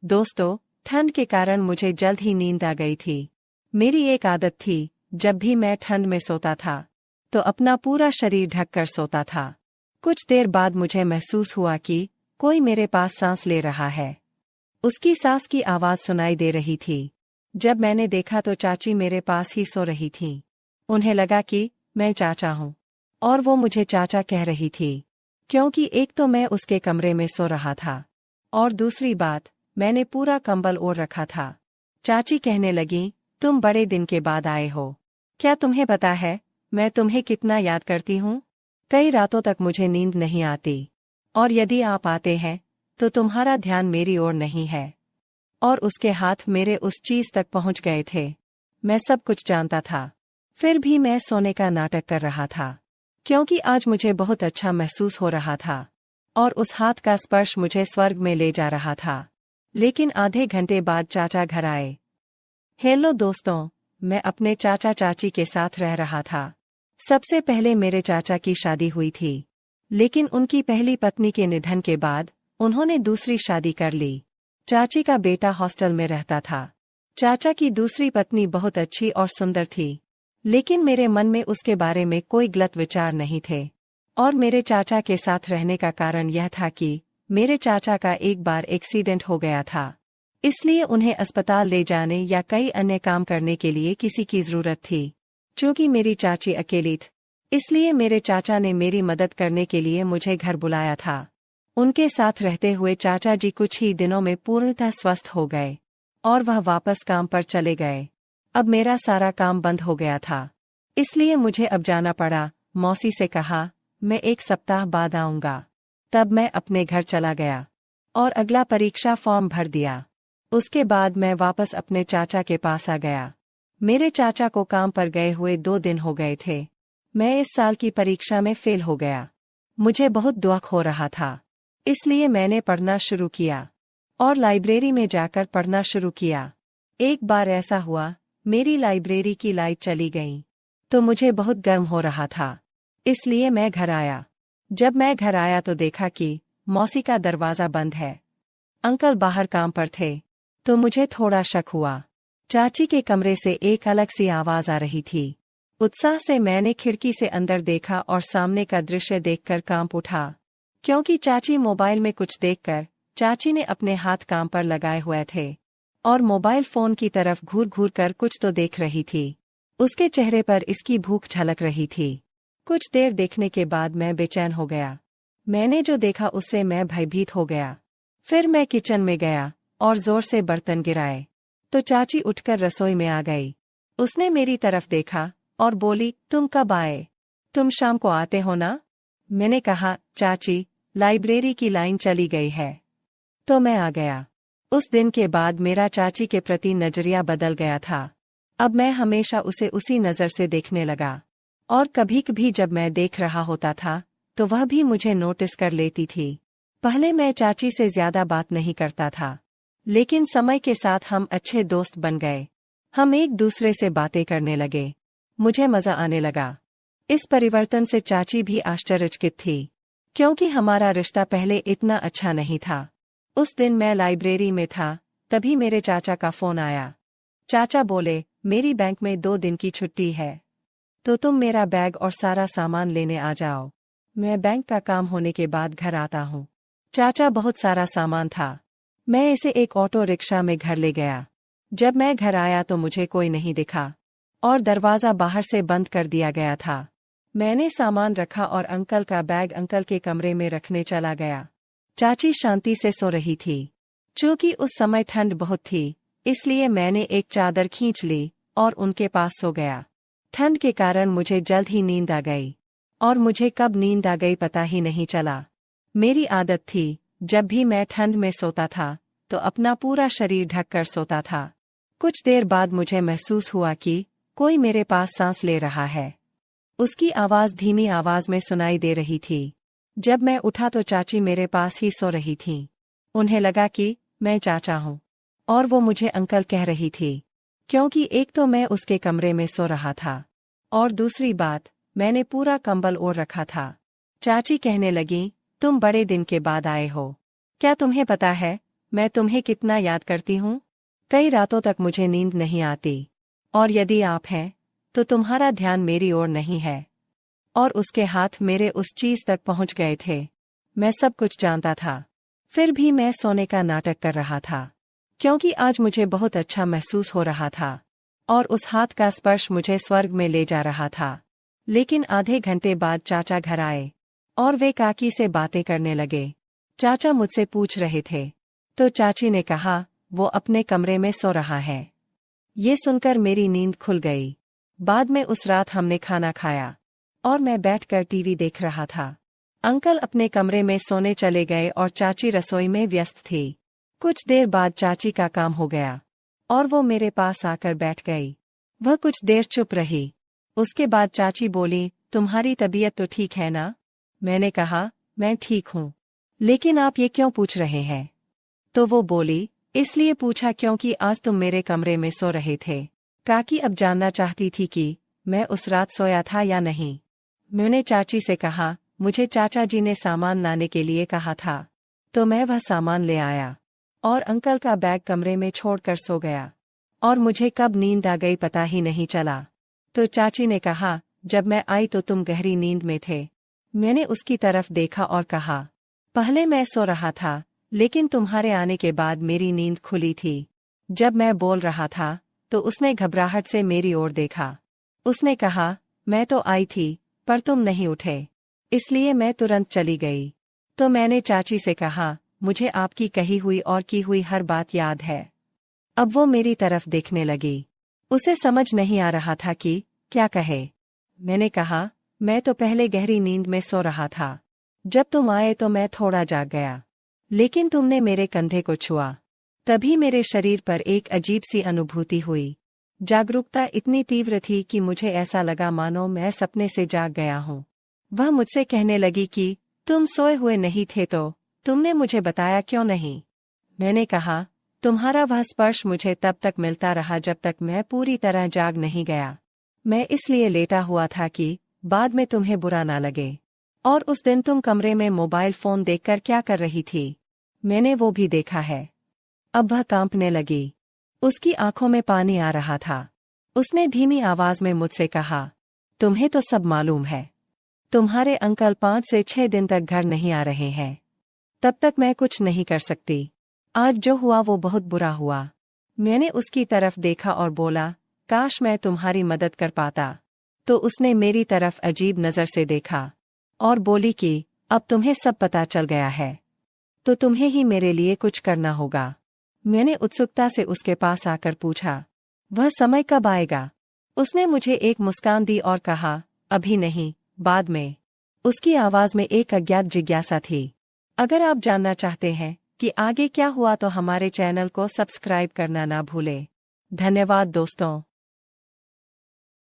दोस्तों, ठंड के कारण मुझे जल्द ही नींद आ गई थी। मेरी एक आदत थी, जब भी मैं ठंड में सोता था तो अपना पूरा शरीर ढककर सोता था। कुछ देर बाद मुझे महसूस हुआ कि कोई मेरे पास सांस ले रहा है। उसकी सांस की आवाज सुनाई दे रही थी। जब मैंने देखा तो चाची मेरे पास ही सो रही थी। उन्हें लगा कि मैं चाचा हूँ और वो मुझे चाचा कह रही थी, क्योंकि एक तो मैं उसके कमरे में सो रहा था और दूसरी बात, मैंने पूरा कंबल ओढ़ रखा था। चाची कहने लगी, तुम बड़े दिन के बाद आए हो। क्या तुम्हें पता है मैं तुम्हें कितना याद करती हूँ? कई रातों तक मुझे नींद नहीं आती, और यदि आप आते हैं तो तुम्हारा ध्यान मेरी ओर नहीं है। और उसके हाथ मेरे उस चीज तक पहुंच गए थे। मैं सब कुछ जानता था, फिर भी मैं सोने का नाटक कर रहा था, क्योंकि आज मुझे बहुत अच्छा महसूस हो रहा था और उस हाथ का स्पर्श मुझे स्वर्ग में ले जा रहा था। लेकिन आधे घंटे बाद चाचा घर आए। हेलो दोस्तों, मैं अपने चाचा चाची के साथ रह रहा था। सबसे पहले मेरे चाचा की शादी हुई थी, लेकिन उनकी पहली पत्नी के निधन के बाद उन्होंने दूसरी शादी कर ली। चाची का बेटा हॉस्टल में रहता था। चाचा की दूसरी पत्नी बहुत अच्छी और सुंदर थी, लेकिन मेरे मन में उसके बारे में कोई गलत विचार नहीं थे। और मेरे चाचा के साथ रहने का कारण यह था कि मेरे चाचा का एक बार एक्सीडेंट हो गया था, इसलिए उन्हें अस्पताल ले जाने या कई अन्य काम करने के लिए किसी की जरूरत थी। चूंकि मेरी चाची अकेली थी, इसलिए मेरे चाचा ने मेरी मदद करने के लिए मुझे घर बुलाया था। उनके साथ रहते हुए चाचा जी कुछ ही दिनों में पूर्णतः स्वस्थ हो गए और वह वापस काम पर चले गए। अब मेरा सारा काम बंद हो गया था, इसलिए मुझे अब जाना पड़ा। मौसी से कहा, मैं एक सप्ताह बाद आऊंगा। तब मैं अपने घर चला गया और अगला परीक्षा फॉर्म भर दिया। उसके बाद मैं वापस अपने चाचा के पास आ गया। मेरे चाचा को काम पर गए हुए 2 दिन हो गए थे। मैं इस साल की परीक्षा में फेल हो गया। मुझे बहुत दुख हो रहा था, इसलिए मैंने पढ़ना शुरू किया और लाइब्रेरी में जाकर पढ़ना शुरू किया। एक बार ऐसा हुआ, मेरी लाइब्रेरी की लाइट चली गई, तो मुझे बहुत गर्म हो रहा था, इसलिए मैं घर आया। जब मैं घर आया तो देखा कि मौसी का दरवाजा बंद है। अंकल बाहर काम पर थे, तो मुझे थोड़ा शक हुआ। चाची के कमरे से एक अलग सी आवाज आ रही थी। उत्साह से मैंने खिड़की से अंदर देखा और सामने का दृश्य देखकर कांप उठा, क्योंकि चाची मोबाइल में कुछ देखकर, चाची ने अपने हाथ काम पर लगाए हुए थे और मोबाइल फोन की तरफ घूर घूर कर कुछ तो देख रही थी। उसके चेहरे पर इसकी भूख झलक रही थी। कुछ देर देखने के बाद मैं बेचैन हो गया। मैंने जो देखा उससे मैं भयभीत हो गया। फिर मैं किचन में गया और जोर से बर्तन गिराए, तो चाची उठकर रसोई में आ गई। उसने मेरी तरफ देखा और बोली, तुम कब आए? तुम शाम को आते हो ना? मैंने कहा, चाची, लाइब्रेरी की लाइन चली गई है, तो मैं आ गया। उस दिन के बाद मेरा चाची के प्रति नजरिया बदल गया था। अब मैं हमेशा उसे उसी नजर से देखने लगा, और कभी कभी जब मैं देख रहा होता था तो वह भी मुझे नोटिस कर लेती थी। पहले मैं चाची से ज्यादा बात नहीं करता था, लेकिन समय के साथ हम अच्छे दोस्त बन गए। हम एक दूसरे से बातें करने लगे। मुझे मजा आने लगा। इस परिवर्तन से चाची भी आश्चर्यचकित थी, क्योंकि हमारा रिश्ता पहले इतना अच्छा नहीं था। उस दिन मैं लाइब्रेरी में था, तभी मेरे चाचा का फोन आया। चाचा बोले, मेरी बैंक में 2 दिन की छुट्टी है, तो तुम मेरा बैग और सारा सामान लेने आ जाओ। मैं बैंक का काम होने के बाद घर आता हूँ। चाचा बहुत सारा सामान था। मैं इसे एक ऑटो रिक्शा में घर ले गया। जब मैं घर आया तो मुझे कोई नहीं दिखा और दरवाजा बाहर से बंद कर दिया गया था। मैंने सामान रखा और अंकल का बैग अंकल के कमरे में रखने चला गया। चाची शांति से सो रही थी। चूंकि उस समय ठंड बहुत थी, इसलिए मैंने एक चादर खींच ली और उनके पास सो गया। ठंड के कारण मुझे जल्द ही नींद आ गई, और मुझे कब नींद आ गई पता ही नहीं चला। मेरी आदत थी, जब भी मैं ठंड में सोता था तो अपना पूरा शरीर ढककर सोता था। कुछ देर बाद मुझे महसूस हुआ कि कोई मेरे पास सांस ले रहा है। उसकी आवाज धीमी आवाज में सुनाई दे रही थी। जब मैं उठा तो चाची मेरे पास ही सो रही थीं। उन्हें लगा कि मैं चाचा हूँ, और वो मुझे अंकल कह रही थी, क्योंकि एक तो मैं उसके कमरे में सो रहा था और दूसरी बात, मैंने पूरा कंबल ओढ़ रखा था। चाची कहने लगी, तुम बड़े दिन के बाद आए हो। क्या तुम्हें पता है मैं तुम्हें कितना याद करती हूँ। कई रातों तक मुझे नींद नहीं आती। और यदि आप हैं तो तुम्हारा ध्यान मेरी ओर नहीं है। और उसके हाथ मेरे उस चीज तक पहुंच गए थे। मैं सब कुछ जानता था। फिर भी मैं सोने का नाटक कर रहा था, क्योंकि आज मुझे बहुत अच्छा महसूस हो रहा था और उस हाथ का स्पर्श मुझे स्वर्ग में ले जा रहा था। लेकिन आधे घंटे बाद चाचा घर आए और वे काकी से बातें करने लगे। चाचा मुझसे पूछ रहे थे तो चाची ने कहा वो अपने कमरे में सो रहा है। ये सुनकर मेरी नींद खुल गई। बाद में उस रात हमने खाना खाया और मैं बैठकर टीवी देख रहा था। अंकल अपने कमरे में सोने चले गए और चाची रसोई में व्यस्त थी। कुछ देर बाद चाची का काम हो गया और वो मेरे पास आकर बैठ गई। वह कुछ देर चुप रही। उसके बाद चाची बोली, तुम्हारी तबीयत तो ठीक है ना? मैंने कहा, मैं ठीक हूँ। लेकिन आप ये क्यों पूछ रहे हैं? तो वो बोली, इसलिए पूछा क्योंकि आज तुम मेरे कमरे में सो रहे थे। काकी अब जानना चाहती थी कि मैं उस रात सोया था या नहीं। मैंने चाची से कहा, मुझे चाचा जी ने सामान लाने के लिए कहा था, तो मैं वह सामान ले आया और अंकल का बैग कमरे में छोड़कर सो गया। और मुझे कब नींद आ गई पता ही नहीं चला। तो चाची ने कहा, जब मैं आई तो तुम गहरी नींद में थे। मैंने उसकी तरफ देखा और कहा, पहले मैं सो रहा था, लेकिन तुम्हारे आने के बाद मेरी नींद खुली थी। जब मैं बोल रहा था तो उसने घबराहट से मेरी ओर देखा। उसने कहा, मैं तो आई थी पर तुम नहीं उठे, इसलिए मैं तुरंत चली गई। तो मैंने चाची से कहा, मुझे आपकी कही हुई और की हुई हर बात याद है। अब वो मेरी तरफ देखने लगी। उसे समझ नहीं आ रहा था कि क्या कहे। मैंने कहा, मैं तो पहले गहरी नींद में सो रहा था। जब तुम आए तो मैं थोड़ा जाग गया, लेकिन तुमने मेरे कंधे को छुआ। तभी मेरे शरीर पर एक अजीब सी अनुभूति हुई। जागरूकता इतनी तीव्र थी कि मुझे ऐसा लगा मानो मैं सपने से जाग गया हूँ। वह मुझसे कहने लगी कि तुम सोए हुए नहीं थे तो तुमने मुझे बताया क्यों नहीं? मैंने कहा, तुम्हारा वह स्पर्श मुझे तब तक मिलता रहा जब तक मैं पूरी तरह जाग नहीं गया। मैं इसलिए लेटा हुआ था कि बाद में तुम्हें बुरा ना लगे। और उस दिन तुम कमरे में मोबाइल फोन देखकर क्या कर रही थी? मैंने वो भी देखा है। अब वह कांपने लगी। उसकी आंखों में पानी आ रहा था। उसने धीमी आवाज में मुझसे कहा, तुम्हें तो सब मालूम है। तुम्हारे अंकल 5 से 6 दिन तक घर नहीं आ रहे हैं। तब तक मैं कुछ नहीं कर सकती। आज जो हुआ वो बहुत बुरा हुआ। मैंने उसकी तरफ देखा और बोला, काश मैं तुम्हारी मदद कर पाता। तो उसने मेरी तरफ अजीब नजर से देखा और बोली कि अब तुम्हें सब पता चल गया है, तो तुम्हें ही मेरे लिए कुछ करना होगा। मैंने उत्सुकता से उसके पास आकर पूछा, वह समय कब आएगा? उसने मुझे एक मुस्कान दी और कहा, अभी नहीं, बाद में। उसकी आवाज में एक अज्ञात जिज्ञासा थी। अगर आप जानना चाहते हैं कि आगे क्या हुआ तो हमारे चैनल को सब्सक्राइब करना ना भूलें। धन्यवाद दोस्तों।